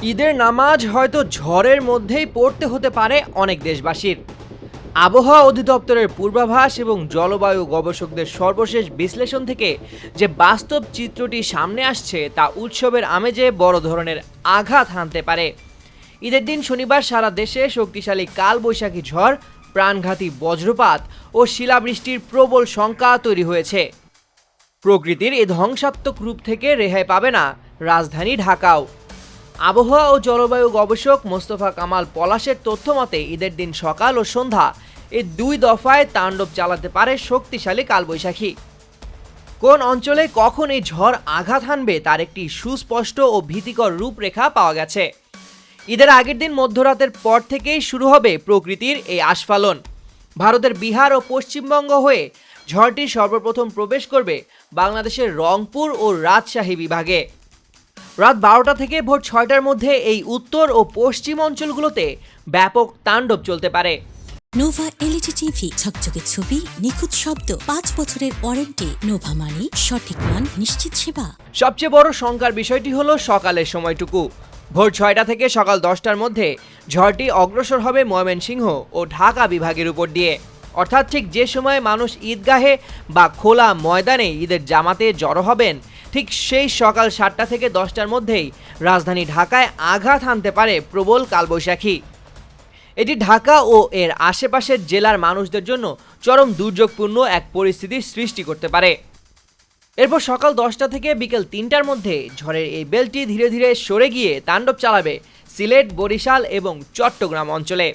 ঈদের নামাজ হয়তো ঝড়ের মধ্যেই পড়তে হতে পারে অনেক দেশবাসীর। আবহাওয়া অধিদপ্তরের পূর্বাভাস এবং জলবায়ু গবেষকদের সর্বশেষ বিশ্লেষণ থেকে যে বাস্তব চিত্রটি সামনে আসছে তা উৎসবের আমেজে বড় ধরনের আঘাত হানতে পারে। ঈদের দিন শনিবার সারা দেশে শক্তিশালী কালবৈশাখী ঝড়, প্রাণঘাতী বজ্রপাত ও শিলাবৃষ্টির প্রবল শঙ্কা তৈরি হয়েছে। প্রকৃতির এই ধ্বংসাত্মক রূপ থেকে রেহাই পাবে না রাজধানী ঢাকাও। আবহাওয়া ও জলবায়ু গবেষক মোস্তফা কামাল পলাশের তথ্য মতে ঈদের দিন সকাল ও সন্ধ্যা এই দুই দফায় তাণ্ডব চালাতে পারে শক্তিশালী কালবৈশাখী। কোন অঞ্চলে কখন এই ঝড় আঘাত হানবে তার একটি সুস্পষ্ট ও ভীতিকর রূপরেখা পাওয়া গেছে। ঈদের আগের দিন মধ্যরাতের পর থেকেই শুরু হবে প্রকৃতির এই আস্ফালন। ভারতের বিহার ও পশ্চিমবঙ্গ হয়ে ঝড়টি সর্বপ্রথম প্রবেশ করবে বাংলাদেশের রংপুর ও রাজশাহী বিভাগে। রাত 12টা থেকে ভোর 6টার মধ্যে এই উত্তর ও পশ্চিম অঞ্চলগুলোতে ব্যাপক তাণ্ডব চলতে পারে। নোভা এলইডি টিভি, ঝকঝকে ছবি, নিখুঁত শব্দ, 5 বছরের ওয়ারেন্টি। নোভা মানি সঠিক মান, নিশ্চিত সেবা। সবচেয়ে বড় শঙ্কার বিষয়টি হলো সকালের সময়টুকু। ভোর 6টা থেকে সকাল 10টার মধ্যে ঝড়টি অগ্রসর হবে ময়মনসিংহ ও ঢাকা বিভাগের উপর দিয়ে, অর্থাৎ ঠিক যে সময় মানুষ ঈদগাহে বা খোলা ময়দানে ঈদের জামাতে জড়ো হবেন, ঠিক সেই সকাল 7টা থেকে 10টার মধ্যেই রাজধানী ঢাকায় আঘাত হানতে পারে প্রবল কালবৈশাখী। এটি ঢাকা ও এর আশেপাশের জেলার মানুষদের জন্য চরম দুর্যোগপূর্ণ এক পরিস্থিতির সৃষ্টি করতে পারে। এরপর সকাল 10টা থেকে বিকেল 3টার মধ্যে ঝড়ের এই বেলটি ধীরে ধীরে সরে গিয়ে তাণ্ডব চালাবে সিলেট, বরিশাল এবং চট্টগ্রাম অঞ্চলে।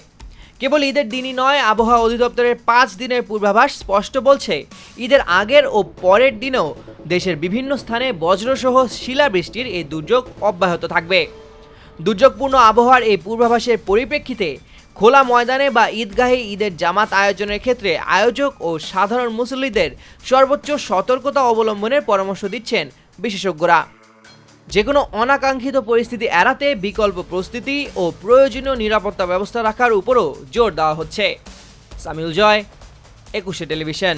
কেবল ঈদের দিনই নয়, আবহাওয়া অধিদপ্তরের 5 দিনের পূর্বাভাস স্পষ্ট বলছে ঈদের আগের ও পরের দিনেও দেশের বিভিন্ন স্থানে বজ্রসহ শিলাবৃষ্টির এই দুর্যোগ অব্যাহত থাকবে। দুর্যোগপূর্ণ আবহাওয়ার এই পূর্বাভাসের পরিপ্রেক্ষিতে খোলা ময়দানে বা ঈদগাহে ঈদের জামাত আয়োজনের ক্ষেত্রে আয়োজক ও সাধারণ মুসল্লিদের সর্বোচ্চ সতর্কতা অবলম্বনের পরামর্শ দিচ্ছেন বিশেষজ্ঞরা। যে কোনো অনাকাঙ্ক্ষিত পরিস্থিতি এড়াতে বিকল্প প্রস্তুতি ও প্রয়োজনীয় নিরাপত্তা ব্যবস্থা রাখার উপরও জোর দেওয়া হচ্ছে। সামিউল জয়, 21 টেলিভিশন।